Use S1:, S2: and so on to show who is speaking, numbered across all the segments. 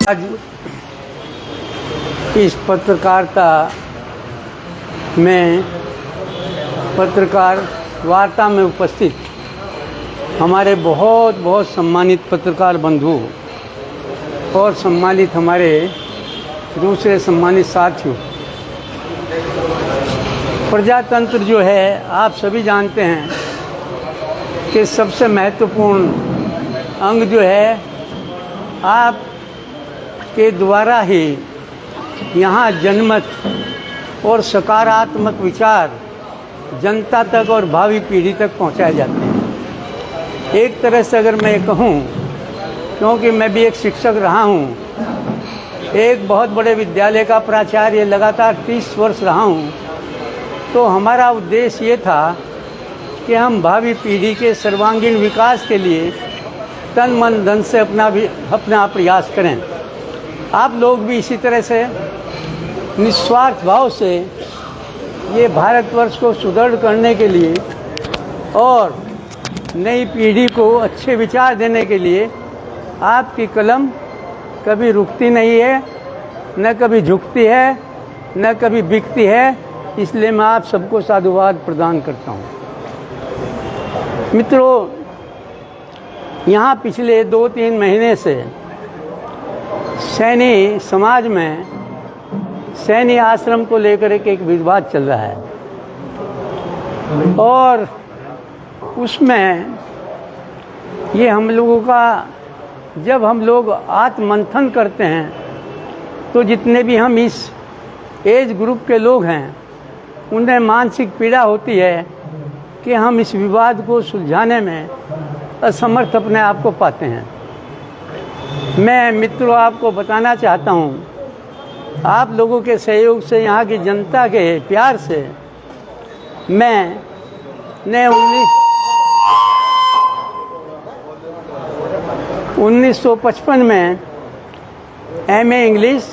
S1: आज इस पत्रकारिता में पत्रकार वार्ता में उपस्थित हमारे बहुत बहुत सम्मानित पत्रकार बंधु और सम्मानित हमारे दूसरे सम्मानित साथियों, प्रजातंत्र जो है आप सभी जानते हैं कि सबसे महत्वपूर्ण अंग जो है आप के द्वारा ही यहाँ जनमत और सकारात्मक विचार जनता तक और भावी पीढ़ी तक पहुँचाए जाते हैं। एक तरह से अगर मैं कहूँ, क्योंकि मैं भी एक शिक्षक रहा हूँ, एक बहुत बड़े विद्यालय का प्राचार्य लगातार 30 वर्ष रहा हूँ, तो हमारा उद्देश्य ये था कि हम भावी पीढ़ी के सर्वांगीण विकास के लिए तन मन धन से अपना प्रयास करें। आप लोग भी इसी तरह से निस्वार्थ भाव से ये भारतवर्ष को सुदृढ़ करने के लिए और नई पीढ़ी को अच्छे विचार देने के लिए आपकी कलम कभी रुकती नहीं है, न कभी झुकती है, न कभी बिकती है। इसलिए मैं आप सबको साधुवाद प्रदान करता हूँ। मित्रों, यहाँ पिछले 2-3 महीने से सैनी समाज में सैनी आश्रम को लेकर एक विवाद चल रहा है और उसमें ये हम लोगों का, जब हम लोग आत्ममंथन करते हैं तो जितने भी हम इस एज ग्रुप के लोग हैं उन्हें मानसिक पीड़ा होती है कि हम इस विवाद को सुलझाने में असमर्थ अपने आप को पाते हैं। मैं मित्रों आपको बताना चाहता हूँ, आप लोगों के सहयोग से, यहाँ की जनता के प्यार से मैंने 1955 में एमए इंग्लिश,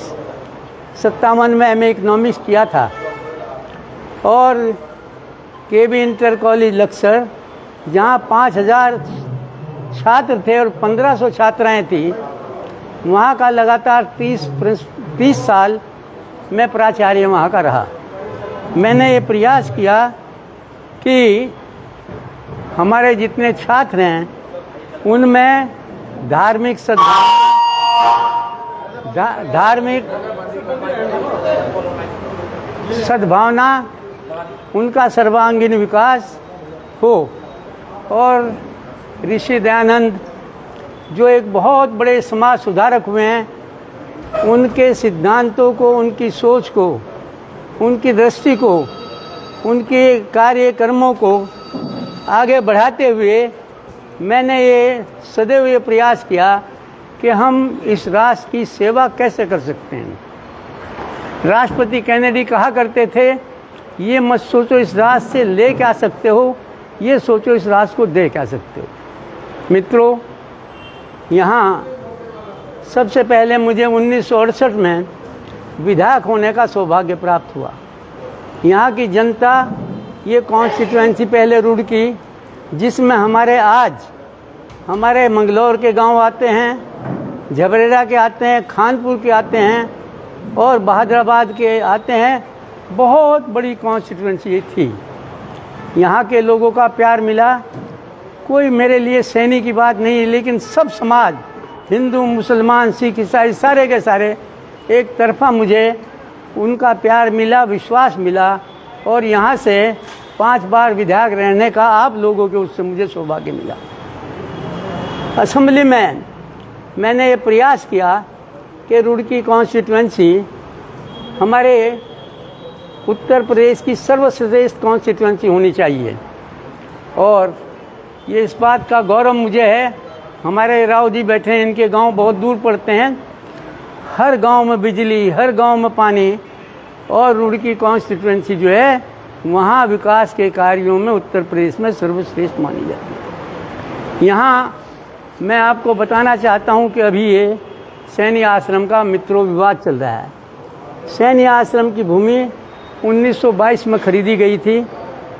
S1: 57 में एमए इकोनॉमिक्स किया था और केबी इंटर कॉलेज लक्सर, जहाँ 5000 छात्र थे और 1500 छात्राएं थी, वहाँ का लगातार 30 साल मैं प्राचार्य वहाँ का रहा। मैंने ये प्रयास किया कि हमारे जितने छात्र हैं उनमें धार्मिक सद्भावना, उनका सर्वांगीण विकास हो। और ऋषि दयानंद जो एक बहुत बड़े समाज सुधारक हुए हैं, उनके सिद्धांतों को, उनकी सोच को, उनकी दृष्टि को, उनके कार्यक्रमों को आगे बढ़ाते हुए मैंने ये सदैव ये प्रयास किया कि हम इस राष्ट्र की सेवा कैसे कर सकते हैं। राष्ट्रपति कैनेडी कहा करते थे, ये मत सोचो इस राष्ट्र से ले क्या सकते हो, ये सोचो इस राष्ट्र को दे क्या सकते हो। मित्रों, यहाँ सबसे पहले मुझे 1968 में विधायक होने का सौभाग्य प्राप्त हुआ। यहाँ की जनता, ये कॉन्स्टिट्यूएंसी पहले रुड़की, जिसमें हमारे मंगलौर के गांव आते हैं, झबरेरा के आते हैं, खानपुर के आते हैं और बहादुराबाद के आते हैं, बहुत बड़ी कॉन्स्टिट्यूएंसी थी। यहाँ के लोगों का प्यार मिला। कोई मेरे लिए सैनी की बात नहीं, लेकिन सब समाज, हिंदू, मुसलमान, सिख, ईसाई, सारे के सारे एक तरफा मुझे उनका प्यार मिला, विश्वास मिला और यहाँ से 5 बार विधायक रहने का आप लोगों के उससे मुझे सौभाग्य मिला। असेंबली में मैंने ये प्रयास किया कि रुड़की कॉन्स्टिट्यूएंसी हमारे उत्तर प्रदेश की सर्वश्रेष्ठ कॉन्स्टिट्यूएंसी होनी चाहिए। और ये इस बात का गौरव मुझे है, हमारे राव जी बैठे हैं, इनके गांव बहुत दूर पड़ते हैं, हर गांव में बिजली, हर गांव में पानी, और रुड़की कॉन्स्टिट्यूएंसी जो है वहाँ विकास के कार्यों में उत्तर प्रदेश में सर्वश्रेष्ठ मानी जाती है। यहाँ मैं आपको बताना चाहता हूँ कि अभी ये सैनी आश्रम का मित्रों विवाद चल रहा है। सैनी आश्रम की भूमि 1922 में खरीदी गई थी,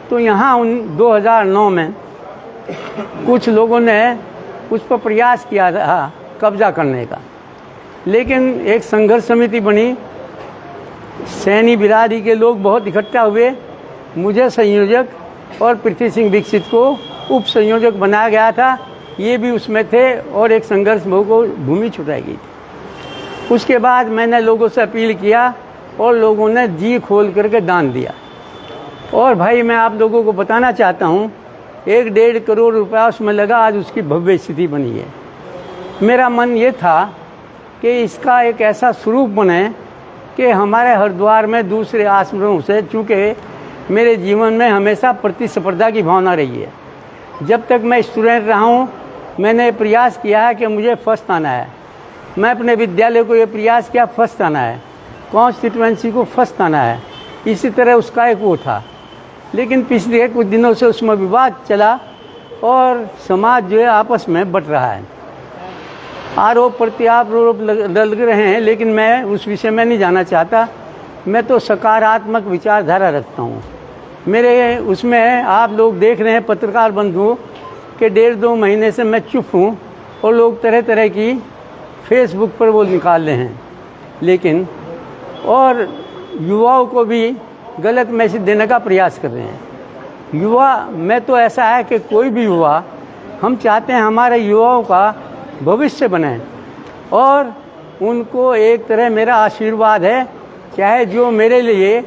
S1: तो यहाँ 2009 में कुछ लोगों ने उस पर प्रयास किया था कब्जा करने का। लेकिन एक संघर्ष समिति बनी, सैनी बिरादरी के लोग बहुत इकट्ठा हुए, मुझे संयोजक और पृथ्वी सिंह दीक्षित को उप संयोजक बनाया गया था, ये भी उसमें थे, और एक संघर्ष बहु को भूमि छुटाई गई थी। उसके बाद मैंने लोगों से अपील किया और लोगों ने जी खोल करके दान दिया। और भाई मैं आप लोगों को बताना चाहता हूँ, 1-1.5 करोड़ रुपया उसमें लगा, आज उसकी भव्य स्थिति बनी है। मेरा मन ये था कि इसका एक ऐसा स्वरूप बने कि हमारे हरिद्वार में दूसरे आश्रमों से, चूँकि मेरे जीवन में हमेशा प्रतिस्पर्धा की भावना रही है। जब तक मैं स्टूडेंट रहा हूँ मैंने प्रयास किया है कि मुझे फर्स्ट आना है। मैं अपने विद्यालय को ये प्रयास किया फर्स्ट आना है, कॉन्स्टिट्यूएंसी को फर्स्ट आना है, इसी तरह उसका एक वो था। लेकिन पिछले कुछ दिनों से उसमें विवाद चला और समाज जो है आपस में बट रहा है, आरोप प्रत्यारोप लग रहे हैं, लेकिन मैं उस विषय में नहीं जाना चाहता। मैं तो सकारात्मक विचारधारा रखता हूँ। मेरे उसमें आप लोग देख रहे हैं पत्रकार बंधु के 1.5-2 महीने से मैं चुप हूँ और लोग तरह तरह की फेसबुक पर वो निकाल रहे हैं, लेकिन और युवाओं को भी गलत मैसेज देने का प्रयास कर रहे हैं। युवा में तो ऐसा है कि कोई भी युवा, हम चाहते हैं हमारे युवाओं का भविष्य बने और उनको एक तरह मेरा आशीर्वाद है, चाहे जो मेरे लिए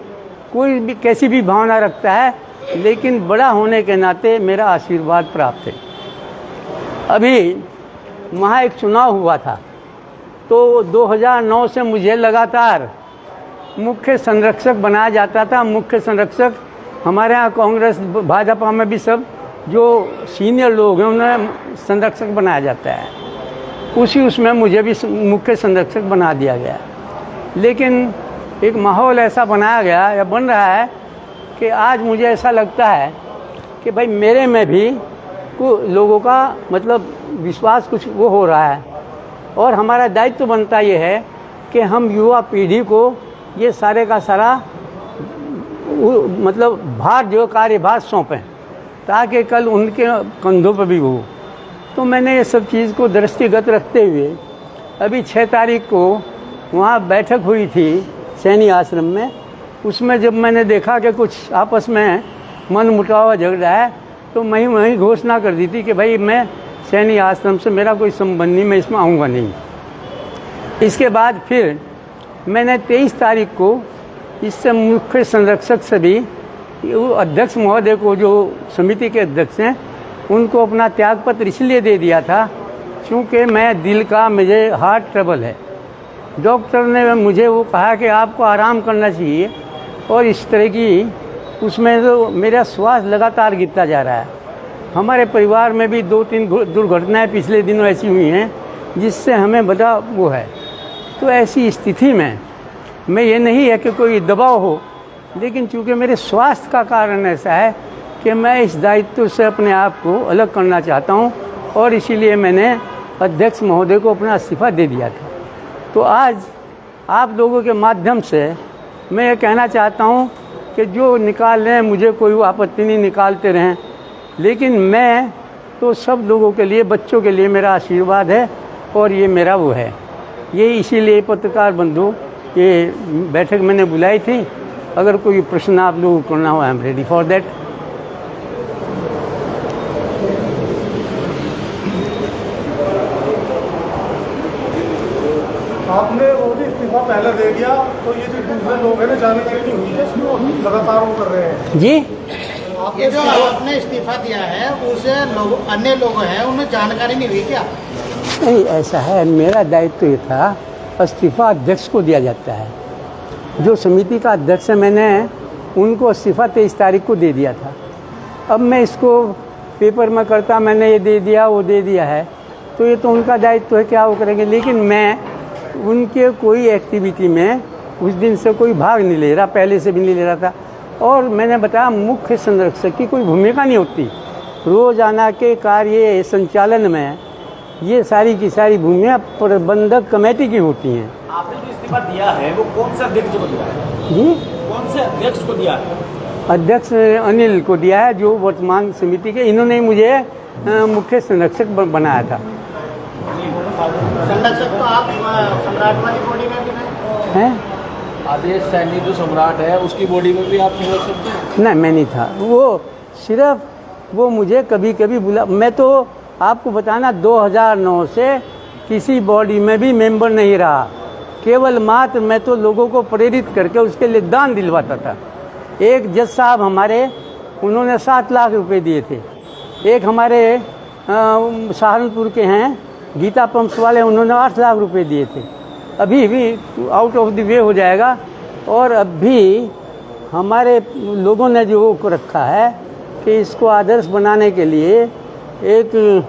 S1: कोई भी कैसी भी भावना रखता है, लेकिन बड़ा होने के नाते मेरा आशीर्वाद प्राप्त है। अभी वहाँ एक चुनाव हुआ था, तो 2009 से मुझे लगातार मुख्य संरक्षक बनाया जाता था। मुख्य संरक्षक हमारे यहाँ कांग्रेस भाजपा में भी सब जो सीनियर लोग हैं उन्हें संरक्षक बनाया जाता है, उसमें मुझे भी मुख्य संरक्षक बना दिया गया। लेकिन एक माहौल ऐसा बनाया गया या बन रहा है कि आज मुझे ऐसा लगता है कि भाई मेरे में भी लोगों का मतलब विश्वास कुछ वो हो रहा है, और हमारा दायित्व बनता ये है कि हम युवा पीढ़ी को ये सारे का सारा मतलब भार जो कार्यभार सौंपें, ताकि कल उनके कंधों पर भी हो। तो मैंने ये सब चीज़ को दृष्टिगत रखते हुए अभी 6 तारीख को वहाँ बैठक हुई थी सैनी आश्रम में। उसमें जब मैंने देखा कि कुछ आपस में मन मुटाव झगड़ा है, तो मैं वहीं घोषणा कर दी थी कि भाई मैं सैनी आश्रम से मेरा कोई संबंध नहीं, मैं इसमें आऊँगा नहीं। इसके बाद फिर मैंने 23 तारीख को इससे मुख्य संरक्षक से भी अध्यक्ष महोदय को, जो समिति के अध्यक्ष हैं, उनको अपना त्यागपत्र इसलिए दे दिया था क्योंकि मैं दिल का, मुझे हार्ट ट्रबल है। डॉक्टर ने मुझे वो कहा कि आपको आराम करना चाहिए, और इस तरह की उसमें तो मेरा श्वास लगातार गिरता जा रहा है। हमारे परिवार में भी 2-3 दुर्घटनाएं पिछले दिनों ऐसी हुई हैं जिससे हमें बड़ा वो है। तो ऐसी स्थिति में मैं ये नहीं है कि कोई दबाव हो, लेकिन चूँकि मेरे स्वास्थ्य का कारण ऐसा है कि मैं इस दायित्व से अपने आप को अलग करना चाहता हूँ, और इसीलिए मैंने अध्यक्ष महोदय को अपना इस्तीफा दे दिया था। तो आज आप लोगों के माध्यम से मैं ये कहना चाहता हूँ कि जो निकाल रहे हैं मुझे कोई आपत्ति नहीं, निकालते रहें, लेकिन मैं तो सब लोगों के लिए, बच्चों के लिए मेरा आशीर्वाद है, और ये मेरा वो है। ये इसीलिए पत्रकार बंधु ये बैठक मैंने बुलाई थी। अगर कोई प्रश्न आप लोगों को करना हो, I am ready for that.
S2: आपने वो भी इस्तीफा पहले दे दिया, तो ये जो दूसरे लोग हैं ना, जानकारी नहीं हुई है, इसमें लगातार वो कर रहे हैं
S1: जी।
S3: ये जो आपने इस्तीफा दिया है उसे लोग, अन्य लोग हैं, उन्हें जानकारी नहीं हुई क्या?
S1: नहीं, ऐसा है, मेरा दायित्व ये था, इस्तीफा अध्यक्ष को दिया जाता है। जो समिति का अध्यक्ष है, मैंने उनको इस्तीफा 23 तारीख को दे दिया था। अब मैं इसको पेपर में करता, मैंने ये दे दिया, वो दे दिया है, तो ये तो उनका दायित्व है, क्या वो करेंगे। लेकिन मैं उनके कोई एक्टिविटी में उस दिन से कोई भाग नहीं ले रहा, पहले से भी नहीं ले रहा था। और मैंने बताया मुख्य संरक्षक की कोई भूमिका नहीं होती, रोजाना के कार्य संचालन में ये सारी की सारी भूमिका प्रबंधक कमेटी की होती हैं।
S4: आपने जो इस्तीफा दिया है वो कौन से अध्यक्ष को दिया है?
S1: जी,
S4: कौन से अध्यक्ष को दिया है?
S1: अध्यक्ष अनिल को दिया है, जो वर्तमान समिति के, इन्होंने मुझे मुख्य संरक्षक बनाया था।
S3: संरक्षक तो आप सम्राट वाली बॉडी में भी नहीं
S1: हैं?
S5: आदेश सैनी जो सम्राट है उसकी बॉडी में भी आप संरक्षक थे?
S1: नहीं, मैं नहीं था। वो सिर्फ वो मुझे कभी कभी बुला, मैं तो आपको बताना 2009 से किसी बॉडी में भी मेंबर नहीं रहा। केवल मात्र मैं तो लोगों को प्रेरित करके उसके लिए दान दिलवाता था। एक जज साहब हमारे, उन्होंने 7 लाख रुपए दिए थे। एक हमारे सहारनपुर के हैं गीता पंप्स वाले, उन्होंने 8 लाख रुपए दिए थे। अभी भी आउट ऑफ द वे हो जाएगा। और अब भी हमारे लोगों ने जो रखा है कि इसको आदर्श बनाने के लिए एक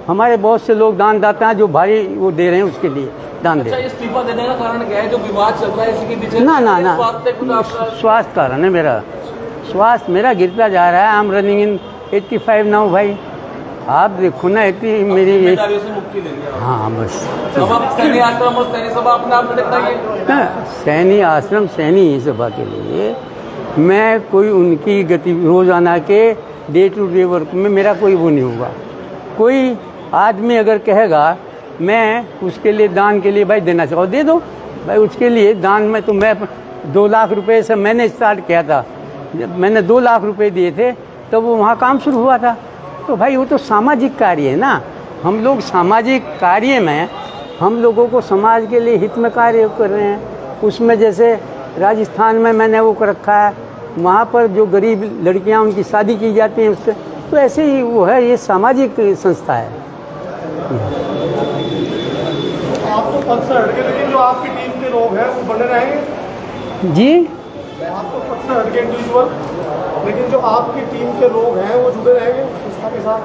S1: हमारे बहुत से लोग दान दाता हैं जो भारी वो दे रहे हैं, उसके लिए दान दे।
S5: अच्छा, इस्तीफा देने का कारण क्या है? जो विवाद चल रहा है इसी के पीछे?
S1: ना ना ना,
S5: स्वास्थ्य
S1: स्वास्थ्य कारण है मेरा। स्वास्थ्य मेरा गिरता जा रहा है। I am running in 85 now भाई। आप देखो ना, इतनी मेरी
S5: जिम्मेदारियों से मुक्ति ले लिया।
S1: हाँ बस।
S5: अब आप सैनी आश्रम और सैनी सभा अपने आप में बताइए।
S1: सैनी आश्रम सैनी सभा के लिए मैं कोई उनकी गति रोजाना के डे टू डे वर्क में मेरा कोई वो नहीं होगा। कोई आदमी अगर कहेगा मैं उसके लिए दान के लिए भाई देना चाहो, दे दो भाई। उसके लिए दान में तो मैं 2 लाख रुपए से मैंने स्टार्ट किया था। जब मैंने 2 लाख रुपए दिए थे तब वो वहाँ काम शुरू हुआ था। तो भाई वो तो सामाजिक कार्य है ना। हम लोग सामाजिक कार्य में हम लोगों को समाज के लिए हित में कार्य कर रहे हैं। उसमें जैसे राजस्थान में मैंने वो कर रखा है, वहाँ पर जो गरीब लड़कियाँ उनकी शादी की जाती हैं उससे, तो ऐसे ही वो है, ये सामाजिक संस्था है।
S2: आप तो पद से हटके, लेकिन जो आपकी टीम के लोग हैं वो बने रहेंगे?
S1: जी,
S2: आप तो पद से हटके इंडिविजुअल, लेकिन जो आपकी टीम के लोग हैं वो जुड़े रहेंगे संस्था के साथ?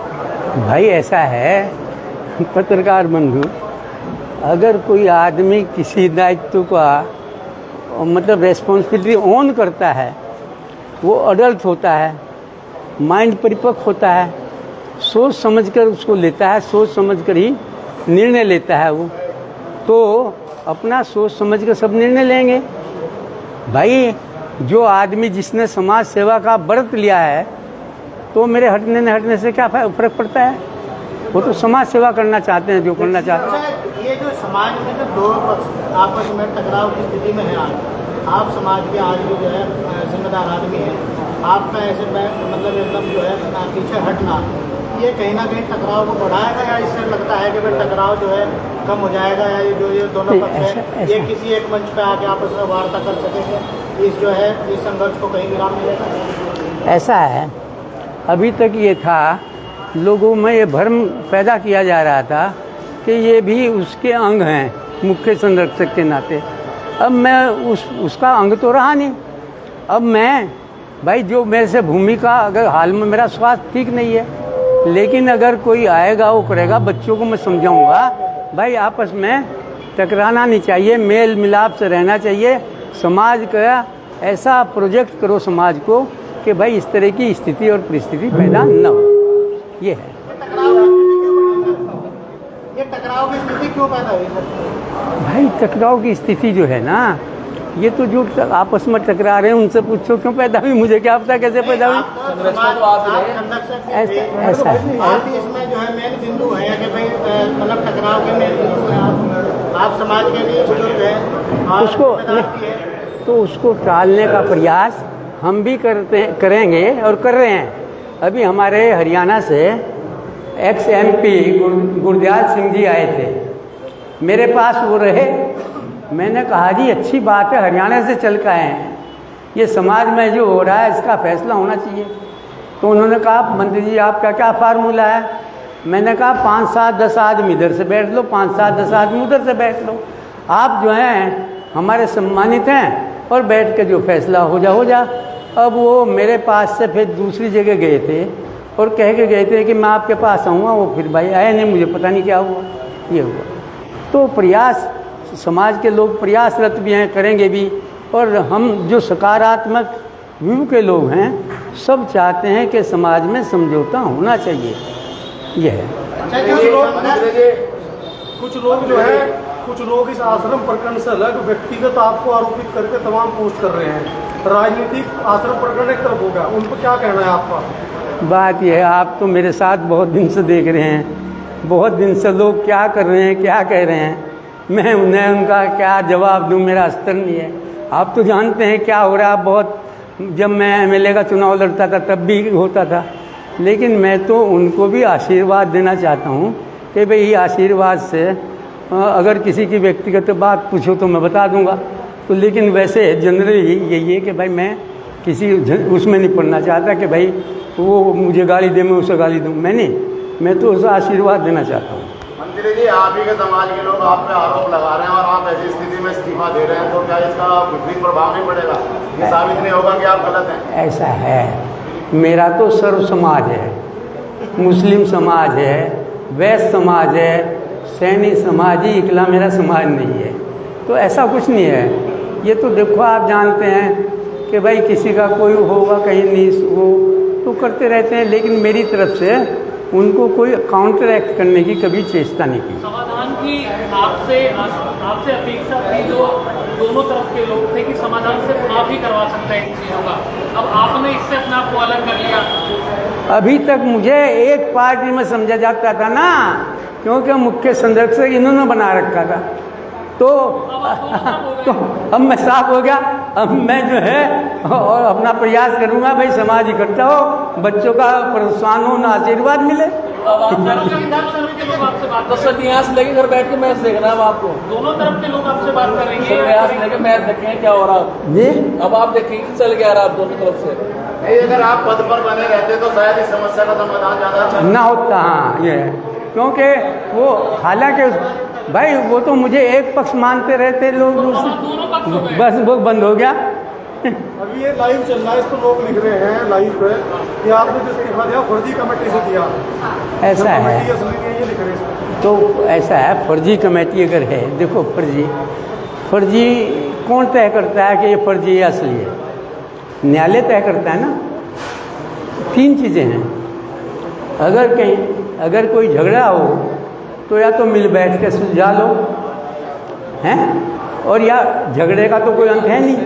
S1: भाई ऐसा है पत्रकार बंधु, अगर कोई आदमी किसी दायित्व का मतलब रेस्पॉन्सिबिलिटी ऑन करता है, वो अडल्ट होता है, माइंड परिपक्व होता है, सोच समझकर उसको लेता है, सोच समझकर ही निर्णय लेता है वो, तो अपना सोच समझकर सब निर्णय लेंगे। भाई जो आदमी जिसने समाज सेवा का व्रत लिया है, तो मेरे हटने न हटने से क्या फर्क पड़ता है? वो तो समाज सेवा करना चाहते हैं, जो करना चाहते हैं।
S3: अच्छा, ये जो समाज में जो 2 पक्ष आपस में टकराव की स्थिति में है आज, आप समाज के आज जो है जिम्मेदार आदमी है, आपका ऐसे में मतलब एकदम जो है पीछे हटना, ये कहीं ना कहीं टकराव को बढ़ाएगा, या इससे लगता है कि भाई टकराव जो है कम हो जाएगा, या ये जो ये दोनों पक्ष है ये किसी एक मंच पे आके आपस में वार्ता कर सकेंगे, इस जो है इस संघर्ष को कहीं विराम मिलेगा?
S1: ऐसा है, अभी तक ये था, लोगों में ये भ्रम पैदा किया जा रहा था कि ये भी उसके अंग हैं मुख्य संरक्षक के नाते। अब मैं उसका अंग तो रहा नहीं। अब मैं भाई जो मेरे से भूमिका, अगर हाल में मेरा स्वास्थ्य ठीक नहीं है, लेकिन अगर कोई आएगा वो करेगा, बच्चों को मैं समझाऊंगा भाई आपस में टकराना नहीं चाहिए, मेल मिलाप से रहना चाहिए। समाज का ऐसा प्रोजेक्ट करो समाज को कि भाई इस तरह की स्थिति और परिस्थिति पैदा न हो। ये है।
S3: ये टकराव की स्थिति क्यों पैदा हुई सर?
S1: भाई टकराव की स्थिति जो है ना, ये तो जो आपस में टकरा रहे हैं उनसे पूछो क्यों पैदा हुई, मुझे क्या पता कैसे पैदा हुई। ऐसा है।
S3: आप इसमें जो है मेन बिंदु है कि भाई मतलब टकराव के मेन बिंदु है आप समाज के लिए बुजुर्ग हैं,
S1: तो उसको टालने का प्रयास हम भी करेंगे और कर रहे हैं। अभी हमारे हरियाणा से एक्स MP गुरदयाल सिंह जी आए थे, मेरे पास वो रहे। मैंने कहा जी अच्छी बात है, हरियाणा से चल के आए हैं, ये समाज में जो हो रहा है इसका फैसला होना चाहिए। तो उन्होंने कहा मंत्री जी आपका क्या फार्मूला है? मैंने कहा 5, 7, 10 आदमी इधर से बैठ लो, 5, 7, 10 आदमी उधर से बैठ लो। आप जो हैं हमारे सम्मानित हैं और बैठ के जो फैसला हो जा। अब वो मेरे पास से फिर दूसरी जगह गए थे और कह के गए थे कि मैं आपके पास आऊँगा, वो फिर भाई आए नहीं, मुझे पता नहीं क्या हुआ, ये हुआ। तो प्रयास समाज के लोग प्रयासरत भी हैं, करेंगे भी, और हम जो सकारात्मक व्यू के लोग हैं सब चाहते हैं कि समाज में समझौता होना चाहिए। यह है।
S2: कुछ लोग इस आश्रम प्रकरण से अलग व्यक्तिगत आपको आरोपित करके तमाम पोस्ट कर रहे हैं। राजनीतिक आश्रम प्रकरण एक तरफ हो गया, उन पर क्या कहना है आपका?
S1: बात यह है, आप तो मेरे साथ बहुत दिन से देख रहे हैं, बहुत दिन से लोग क्या कर रहे हैं, क्या कह रहे हैं, मैं उन्हें उनका क्या जवाब दूं, मेरा स्तर नहीं है। आप तो जानते हैं क्या हो रहा है। बहुत जब मैं एमएलए का चुनाव लड़ता था तब भी होता था, लेकिन मैं तो उनको भी आशीर्वाद देना चाहता हूँ कि भाई आशीर्वाद से अगर किसी की व्यक्तिगत बात पूछो तो मैं बता दूंगा। तो लेकिन वैसे जनरली यही है कि भाई मैं किसी उसमें नहीं पढ़ना चाहता कि भाई वो मुझे गाली दे मैं उसे गाली दूँ, मैं तो उसे आशीर्वाद देना चाहता हूँ।
S6: मंत्री जी, आप ही के समाज के लोग आप पे आरोप लगा रहे हैं और आप ऐसी स्थिति में इस्तीफा दे रहे हैं, तो क्या इसका विपरीत प्रभाव नहीं पड़ेगा? ये साबित नहीं होगा कि आप गलत हैं?
S1: ऐसा है, मेरा तो सर्व समाज है, मुस्लिम समाज है, वैश्य समाज है, सैनी समाज ही इकला मेरा समाज नहीं है। तो ऐसा कुछ नहीं है। ये तो देखो आप जानते हैं कि भाई किसी का कोई होगा कहीं नहीं, वो तो करते रहते हैं, लेकिन मेरी तरफ से उनको कोई काउंटर एक्ट करने की कभी चेष्टा नहीं की।
S7: समाधान की आपसे अपेक्षा थी, जो दोनों तरफ के लोग थे कि समाधान सिर्फ आप ही करवा सकते हैं इन चीज़ों का। अब आपने इससे अपने आप को अलग कर लिया। अभी तक मुझे एक पार्टी में समझा जाता था ना, क्योंकि मुख्य संरक्षक इन्होंने बना रखा था। तो अब मैं साफ हो गया। अब मैं जो है और अपना प्रयास करूंगा भाई समाज इकट्ठा हो, बच्चों का प्रोत्साहन हो, ना आशीर्वाद मिले।
S5: तो सर यहाँ से लेके घर बैठ के मैच देखना है अब आपको?
S7: दोनों तरफ के लोग आपसे बात कर रहे हैं।
S5: यहाँ से लेके मैच देखें क्या हो रहा है
S1: जी।
S5: अब आप देखेंगे चल गया रहा आप दोनों तरफ से।
S6: नहीं, अगर आप पद पर बने रहते तो शायद इस समस्या का समाधान ज़्यादा
S1: ना होता। हाँ, ये है, क्योंकि वो हालांकि भाई वो तो मुझे एक पक्ष मानते रहते लोग, बस वो बंद हो गया।
S2: अभी ये लाइव चल रहा है, इस पर लोग लिख रहे हैं लाइव पे कि आपने जो इस्तीफा दिया फर्जी कमेटी से दिया।
S1: ऐसा है
S2: कमेटी असली नहीं है, ये लिख रहे हैं इस पर।
S1: तो ऐसा है, फर्जी कमेटी अगर है, देखो फर्जी कौन तय करता है कि ये फर्जी है असली है? न्यायालय तय करता है ना। 3 चीज़ें हैं, अगर कोई झगड़ा हो तो या तो मिल बैठ के सुलझा लो, हैं, और या झगड़े का तो कोई अंत है नहीं,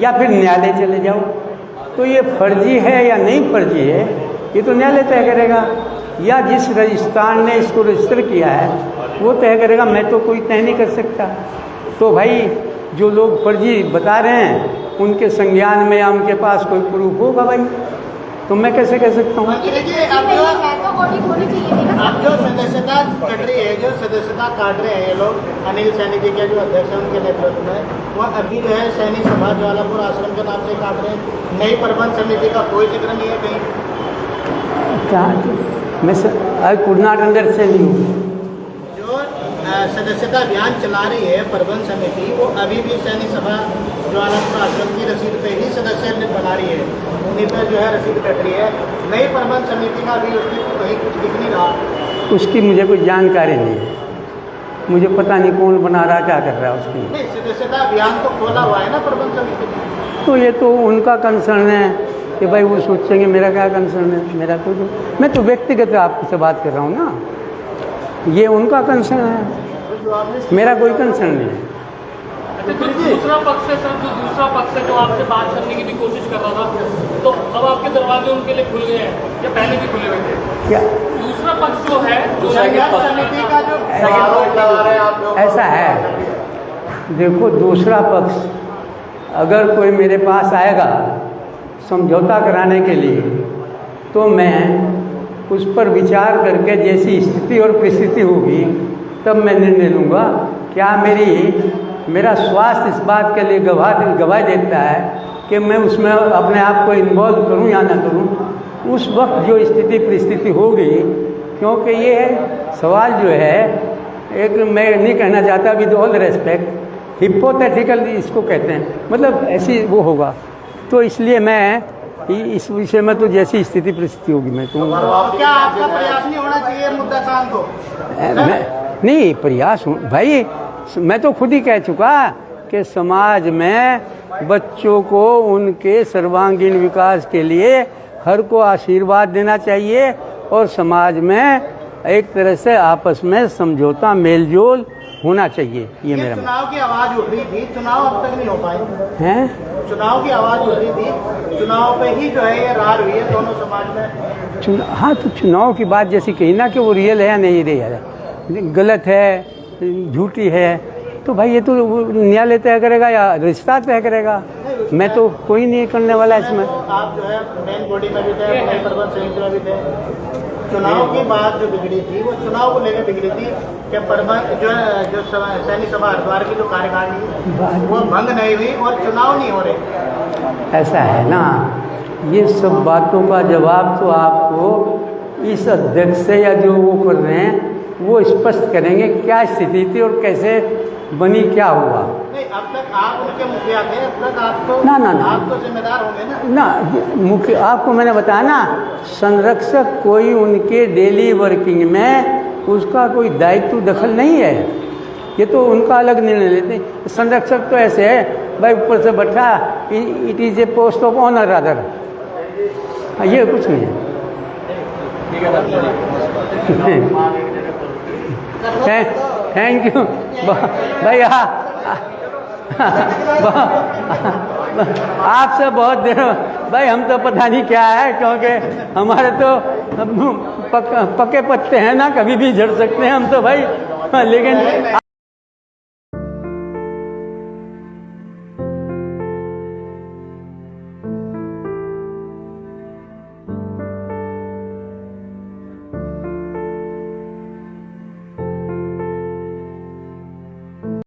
S1: या फिर न्यायालय चले जाओ। तो ये फर्जी है या नहीं फर्जी है ये तो न्यायालय तय करेगा, या जिस रजिस्ट्रार ने इसको रजिस्टर किया है वो तय करेगा। मैं तो कोई तय नहीं कर सकता। तो भाई जो लोग फर्जी बता रहे हैं उनके संज्ञान में या उनके पास कोई प्रूफ होगा भाई, तो मैं कैसे कह सकता हूँ?
S3: आप जो सदस्यता कट रही है, जो सदस्यता काट रहे हैं ये लोग, अनिल सैनी जी के जो अध्यक्ष हैं उनके नेतृत्व में, वह अभी जो है सैनी सभा ज्वालापुर आश्रम के नाम से काट रहे हैं। नई प्रबंध समिति का कोई जिक्र नहीं है कहीं।
S1: क्या मैं I could not understand you.
S3: जो सदस्यता अभियान चला रही है प्रबंध समिति, वो अभी भी सैनी सभा ज्वालापुर आश्रम की रसीद पे ही सदस्य बना रही है, उन्हीं पर जो है रसीद कट रही है। नई प्रबंध समिति का भी उसकी कहीं कुछ दिख नहीं रहा।
S1: उसकी मुझे कोई जानकारी नहीं है, मुझे पता नहीं कौन बना रहा क्या कर रहा है उसकी।
S3: नहीं, सदस्यता अभियान तो खोला हुआ है ना प्रबंध समिति में।
S1: तो ये तो उनका कंसर्न है कि भाई वो सोचेंगे, मेरा क्या कंसर्न है? मेरा तो मैं तो व्यक्तिगत आपसे बात कर रहा हूँ ना, ये उनका कंसर्न है, मेरा कोई कंसर्न नहीं है।
S7: दूसरा पक्ष है सर, जो दूसरा पक्ष है जो आपसे बात करने की भी कोशिश कर रहा था, तो अब आपके दरवाजे उनके लिए खुल गए हैं या पहले भी खुले हुए थे?
S1: क्या
S7: दूसरा पक्ष जो है, जो
S3: समिति का जो
S6: आरोप लगा रहे हैं आप लोग?
S1: ऐसा है, देखो दूसरा पक्ष अगर कोई मेरे पास आएगा समझौता कराने के लिए तो मैं उस पर विचार करके जैसी स्थिति और परिस्थिति होगी तब मैं निर्णय लूँगा। क्या मेरा स्वास्थ्य इस बात के लिए गवाह देता है कि मैं उसमें अपने आप को इन्वॉल्व करूं या ना करूं? उस वक्त जो स्थिति परिस्थिति होगी, क्योंकि ये सवाल जो है एक, मैं नहीं कहना चाहता विद ऑल रेस्पेक्ट, हिपोथेटिकल इसको कहते हैं, मतलब ऐसी वो होगा। तो इसलिए मैं इस विषय में तो जैसी स्थिति परिस्थिति होगी मैं तो
S3: क्या आपका प्रयास नहीं होना चाहिए मुद्दा शांत हो?
S1: नहीं प्रयास भाई, मैं तो खुद ही कह चुका कि समाज में बच्चों को उनके सर्वांगीण विकास के लिए हर को आशीर्वाद देना चाहिए और समाज में एक तरह से आपस में समझौता मेलजोल होना चाहिए। ये मेरा
S3: चुनाव की आवाज उठ रही थी, चुनाव अब तक नहीं हो पाए हैं। चुनाव की आवाज उठ रही थी, चुनाव पे ही जो है ये रार हुई है दोनों समाज में।
S1: हाँ, तो चुनाव की बात जैसी कही ना कि वो रियल है या नहीं रियल है, गलत है, झूठी है, तो भाई ये तो न्यायालय तय करेगा या रिश्ता तय करेगा। मैं तो कोई नहीं करने वाला इसमें।
S3: तो आप जो है मेन बॉडी में भी थे, नई प्रबंध समिति में भी थे। चुनाव की बात जो बिगड़ी थी वो चुनाव को लेकर बिगड़ी थी कि प्रबंध जो सैनिक सभा हरिद्वार की जो कार्यकारिणी वो भंग नहीं हुई और चुनाव नहीं हो रहे।
S1: ऐसा है ना, ये सब बातों का जवाब तो आपको इस अध्यक्ष से या जो वो कर रहे हैं वो स्पष्ट करेंगे क्या स्थिति थी और कैसे बनी, क्या हुआ।
S3: नहीं, अब तक आप उनके मुखिया थे, अब तक आपको
S1: ना
S3: आप तो जिम्मेदार होंगे ना।
S1: मुख्य आपको मैंने बताया ना, संरक्षक कोई उनके डेली वर्किंग में उसका कोई दायित्व दखल नहीं है, ये तो उनका अलग निर्णय लेते हैं। संरक्षक तो ऐसे है भाई ऊपर से बैठा, it is a post of honour rather, ये कुछ नहीं है। थैंक यू भाई। आपसे बहुत देर भाई, हम तो पता नहीं क्या है, क्योंकि हमारे तो पक्के पत्ते हैं ना, कभी भी झड़ सकते हैं हम तो भाई, लेकिन